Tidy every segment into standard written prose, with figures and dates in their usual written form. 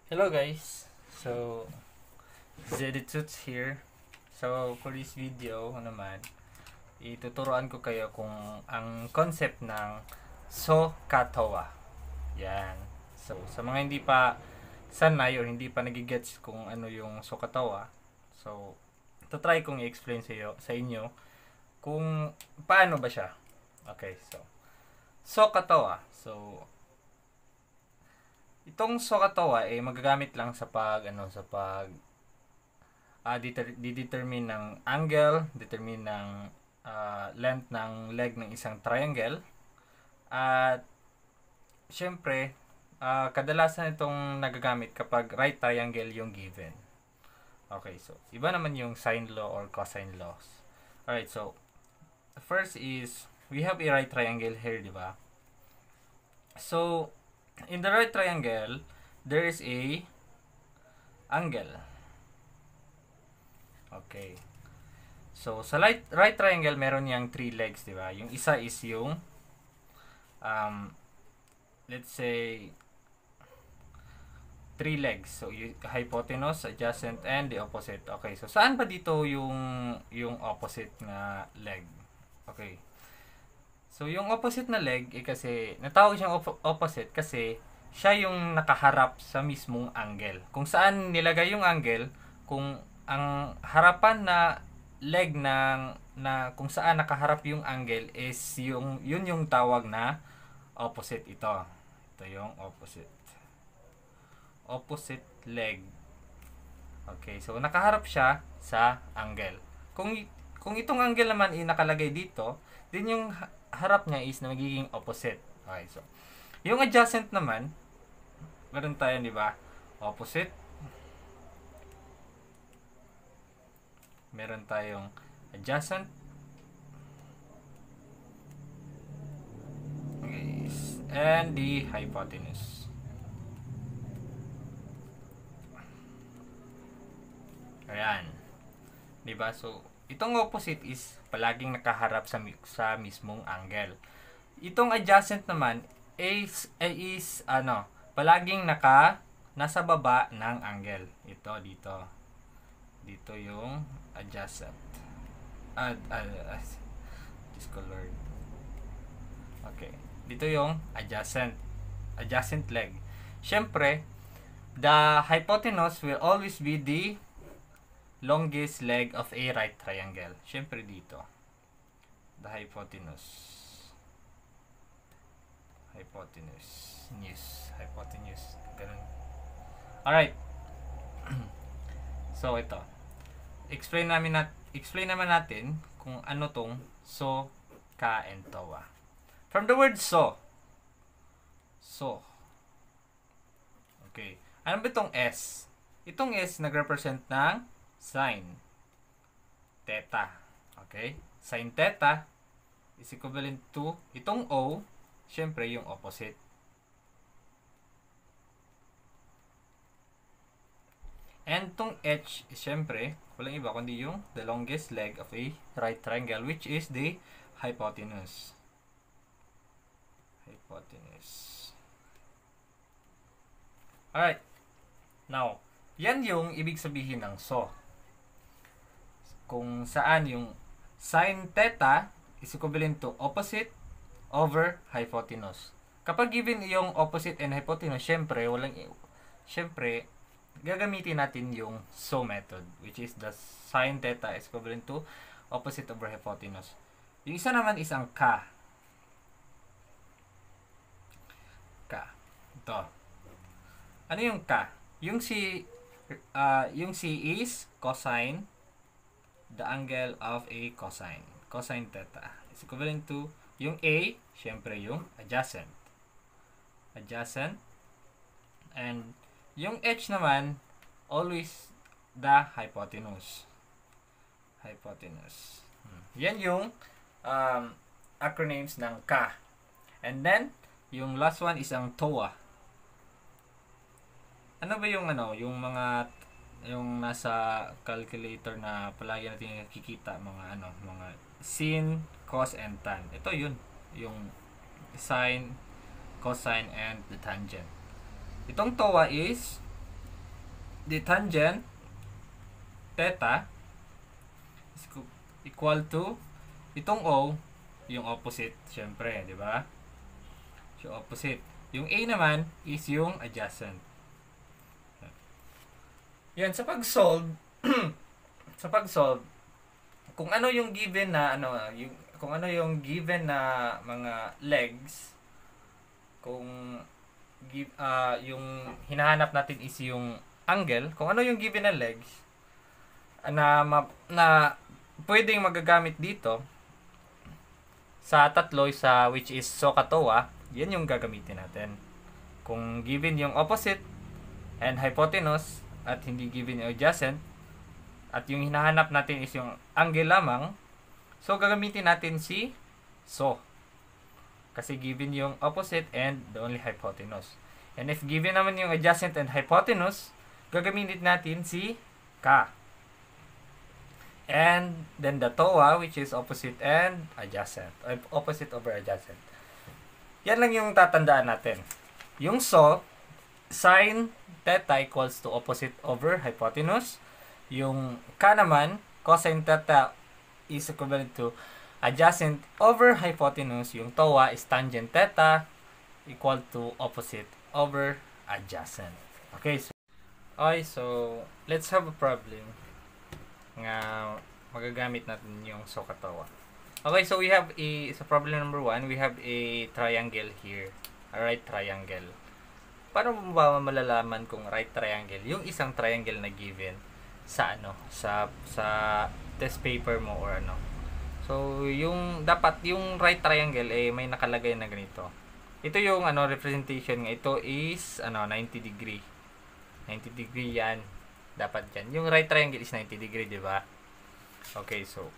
Hello guys, so Zedituts here. So for this video naman, ituturuan ko kayo kung ang concept ng SOHCAHTOA. Yan. So sa mga hindi pa sanay o hindi pa nagigets kung ano yung SOHCAHTOA, so try kong i-explain sa inyo kung paano ba siya. Okay, so SOHCAHTOA. So itong SOHCAHTOA ay magagamit lang sa determine ng angle, determine ng length ng leg ng isang triangle. At syempre, kadalasan itong nagagamit kapag right triangle yung given. Okay, so iba naman yung sine law or cosine laws. Alright, so first is we have a right triangle here, di ba? So in the right triangle, there is a angle. Okay. So, sa right triangle, meron niyang 3 legs, di ba? Yung isa is yung, let's say, 3 legs. So, hypotenuse, adjacent, and the opposite. Okay. So, saan ba dito yung opposite na leg? Okay. So, yung opposite na leg, kasi, natawag siyang opposite kasi siya yung nakaharap sa mismong angle. Kung saan nilagay yung angle, kung ang harapan na leg na kung saan nakaharap yung angle is yun yung tawag na opposite ito. Ito yung opposite. Opposite leg. Okay, so nakaharap siya sa angle. Kung itong angle naman ay nakalagay dito, din yung harap niya is na magiging opposite. Okay, so yung adjacent naman, meron tayo, di ba? Opposite. Meron tayong adjacent. Okay, and the hypotenuse. Ayan. Di ba? So, itong opposite is palaging nakaharap sa mismong angle. Itong adjacent naman is palaging nasa baba ng angle. Ito dito. Dito yung adjacent. Discolored. Okay. Dito yung adjacent leg. Syempre, the hypotenuse will always be the longest leg of a right triangle. Syempre dito. The hypotenuse. Hypotenuse. Ganun. Alright. So, ito. Explain naman natin kung ano tong SO, CA, and TOA. From the word SO. Okay. Ano ba itong S? Itong S nag-represent ng sine theta. Okay? Sine theta is equivalent to itong O, syempre yung opposite. And itong H is syempre walang iba kundi yung the longest leg of a right triangle, which is the hypotenuse. Alright. Now, yan yung ibig sabihin ng SO. Kung saan yung sine theta is equivalent to opposite over hypotenuse. Kapag given yung opposite and hypotenuse, syempre, gagamitin natin yung SO method, which is the sine theta is equivalent to opposite over hypotenuse. Yung isa naman is ang CA. Ito. Ano yung CA? Yung C is cosine the angle of a cosine. Cosine theta is equivalent to yung A, syempre yung adjacent. And yung H naman, always the hypotenuse. Yan yung acronyms ng CA. And then, yung last one is ang TOA. Ano ba yung yung nasa calculator na palagi natin nakikita, mga sin, cos, and tan. Ito yun. Yung sine, cosine, and the tangent. Itong TOA is the tangent theta is equal to itong O, yung opposite, syempre, di ba? Yung opposite. Yung A naman is yung adjacent. Yan, sa pag-solve, sa pag-solve, kung ano yung given na kung ano yung given na mga legs, kung yung hinahanap natin is yung angle, kung ano yung given na legs na pwedeng magagamit dito sa tatlo, which is SOHCAHTOA, yan yung gagamitin natin. Kung given yung opposite and hypotenuse at hindi given yung adjacent, at yung hinahanap natin is yung angle lamang, so gagamitin natin si SO. Kasi given yung opposite and the only hypotenuse. And if given naman yung adjacent and hypotenuse, gagamitin natin si K. And then the TOA, which is opposite and adjacent. Opposite over adjacent. Yan lang yung tatandaan natin. Yung SO, sin theta equals to opposite over hypotenuse. Yung K naman, cosine theta is equivalent to adjacent over hypotenuse. Yung TOA is tangent theta equal to opposite over adjacent. Okay, so let's have a problem nga magagamit natin yung SOHCAHTOA. Okay, so we have so problem number 1, we have a triangle here. A right triangle. Paano mo ba malalaman kung right triangle? Yung isang triangle na given sa sa test paper mo or ano. So, dapat yung right triangle may nakalagay na ganito. Ito yung representation nga. Ito is 90 degree. 90 degree yan. Dapat yan. Yung right triangle is 90 degree, di ba? Okay, so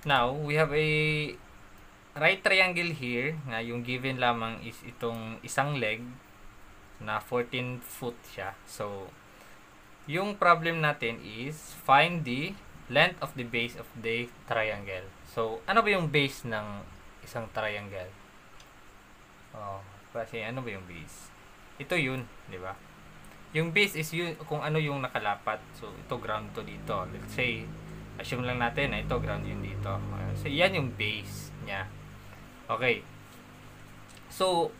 now we have a right triangle here na yung given lamang is itong isang leg na 14 foot siya. So, yung problem natin is find the length of the base of the triangle. So, ano ba yung base ng isang triangle? Kasi ano ba yung base? Ito yun, di ba? Yung base is yun, kung ano yung nakalapat. So, ito ground to dito. Let's say, assume lang natin na ito ground yun dito. So, yan yung base niya. Okay. So,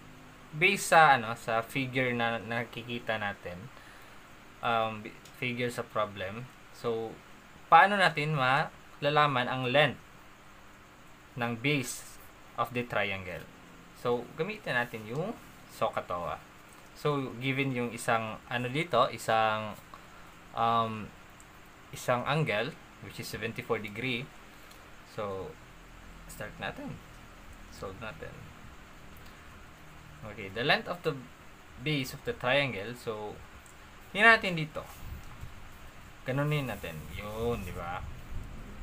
based sa sa figure na nakikita natin, figure sa problem. So, paano natin malalaman ang length ng base of the triangle? So, gamitin natin yung SOHCAHTOA. So, given yung isang dito, isang angle which is 74 degree. So, start natin. Solve natin. Okay, the length of the base of the triangle. So, yun natin dito. Ganunin natin. Yun, di ba?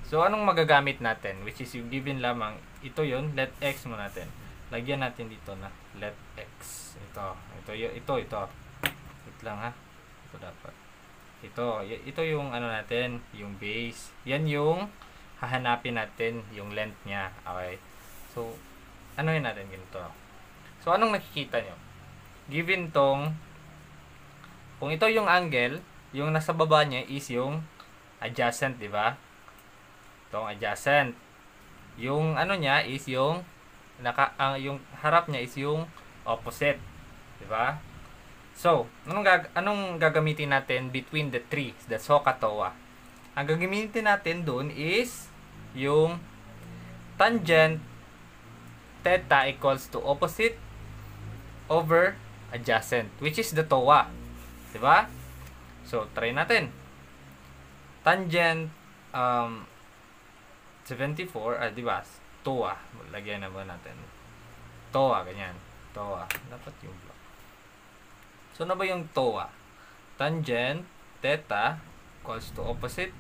So, anong magagamit natin? Which is yung given lamang. Ito yun. Let x mo natin. Lagyan natin dito na let x. Ito. Wait lang ha. Ito dapat. Ito yung natin. Yung base. Yan yung hahanapin natin yung length niya. Okay. So, yun natin ganito. So, anong nakikita nyo? Given tong, kung ito yung angle, yung nasa baba niya is yung adjacent, di ba? Itong adjacent. Yung niya is yung yung harap niya is yung opposite, di ba? So, anong gagamitin natin between the three, the SOHCAHTOA? Ang gagamitin natin doon is yung tangent theta equals to opposite over adjacent, which is the TOA. Di ba? So, try natin. Tangent 74, di ba? TOA. Lagyan na ba natin? TOA, ganyan. TOA. Dapat yung block. So, ano ba yung TOA? Tangent theta equals to opposite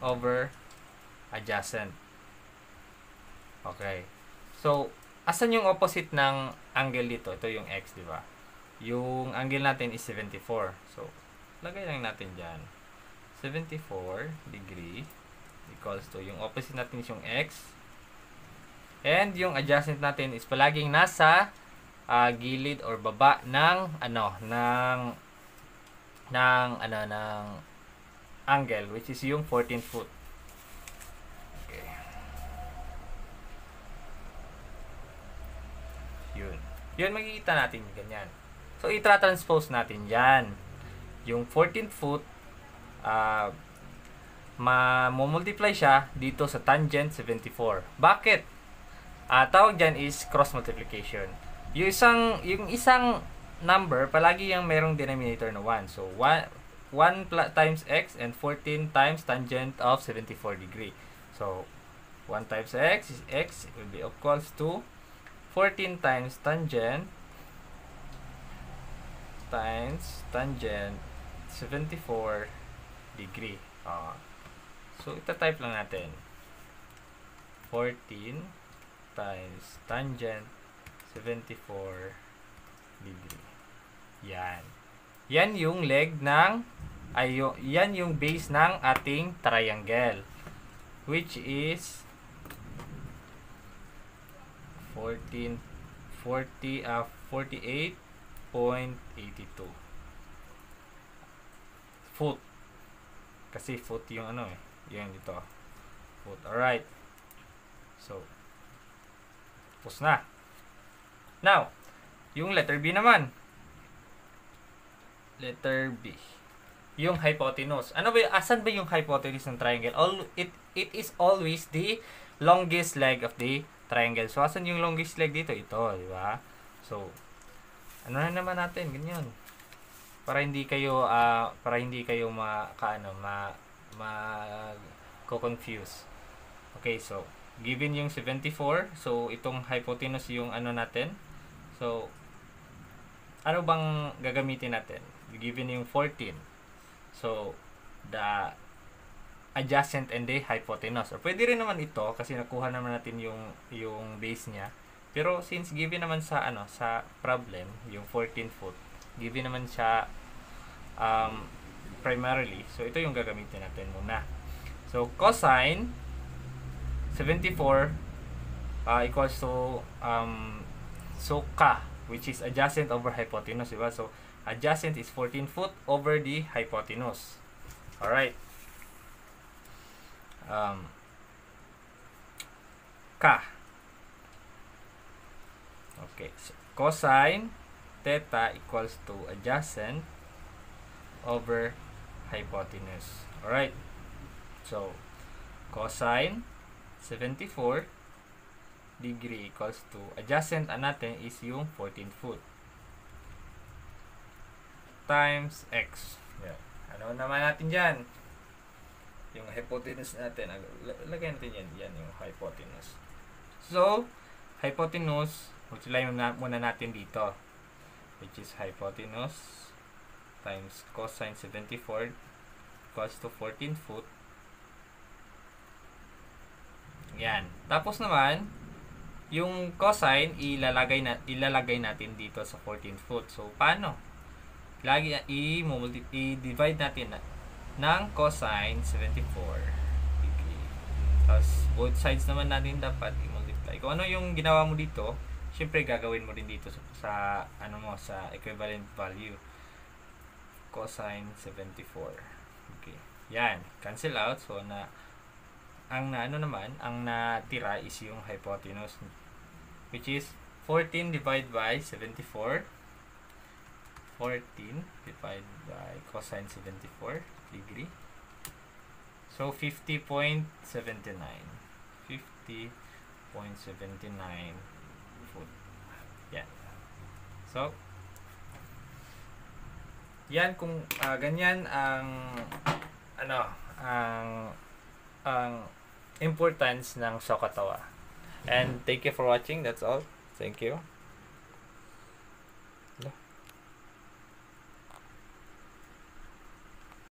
over adjacent. Okay. So, asan yung opposite ng angle dito? Ito yung x, di ba? Yung angle natin is 74. So, lagay lang natin dyan. 74 degree equals to, yung opposite natin is yung x. And yung adjacent natin is palaging nasa gilid or baba ng ng angle, which is yung 14 foot. Okay. Yun makikita natin ganyan. So, itra-transpose natin yan. Yung 14 foot, ma-multiply siya dito sa tangent 74. Bakit? Tawag dyan is cross multiplication. Yung isang number, palagi yung merong denominator na 1. So, 1 times x and 14 times tangent of 74 degree. So, 1 times x is x will be equals to 14 times tangent 74 degree. So, ita-type lang natin. 14 times tangent 74 degree. Yan. Yan yung leg ng, yan yung base ng ating triangle. Which is 48.82 foot. Kasi foot yung yung dito. Foot. Alright. So, tapos na. Now, yung letter B naman. Letter B. Yung hypotenuse. Asan ba yung hypotenuse ng triangle? It is always the longest leg of the triangle. So, asan yung longest leg dito? Ito, di ba? So, ano na naman natin? Ganyan. Para hindi kayo confuse. Okay, so given yung 74, so itong hypotenuse yung natin. So ano bang gagamitin natin? Given yung 14. So the adjacent and the hypotenuse. Or pwede rin naman ito kasi nakuha naman natin yung base niya. Pero since given naman sa sa problem, yung 14 foot, given naman siya primarily. So, ito yung gagamitin natin muna. So, cosine 74 equals to ka, which is adjacent over hypotenuse, diba? So, adjacent is 14 foot over the hypotenuse. Alright. Ka. Okay. So, cosine theta equals to adjacent over hypotenuse. Alright. So, cosine 74 degree equals to adjacent natin is yung 14 foot times x. Yeah. Ano naman natin dyan? Yung hypotenuse natin. Lagyan natin yan. Yan yung hypotenuse. So, hypotenuse, multiply muna natin dito. Which is hypotenuse times cosine 74 equals to 14 foot. Yan. Tapos naman, yung cosine ilalagay natin dito sa 14 foot. So, paano? I-divide natin ng cosine 74 degree. Tapos, both sides naman natin dapat i-multiply. Kung ano yung ginawa mo dito, syempre gagawin mo din dito sa sa equivalent value. Cosine 74. Okay. Yan. Cancel out. So, ang natira is yung hypotenuse, which is 14 divided by 74. 14 divided by cosine 74 degree. So, 50.79. 50.79 foot. Yan. So, yan kung ganyan ang importance ng SOHCAHTOA. And thank you for watching. That's all. Thank you.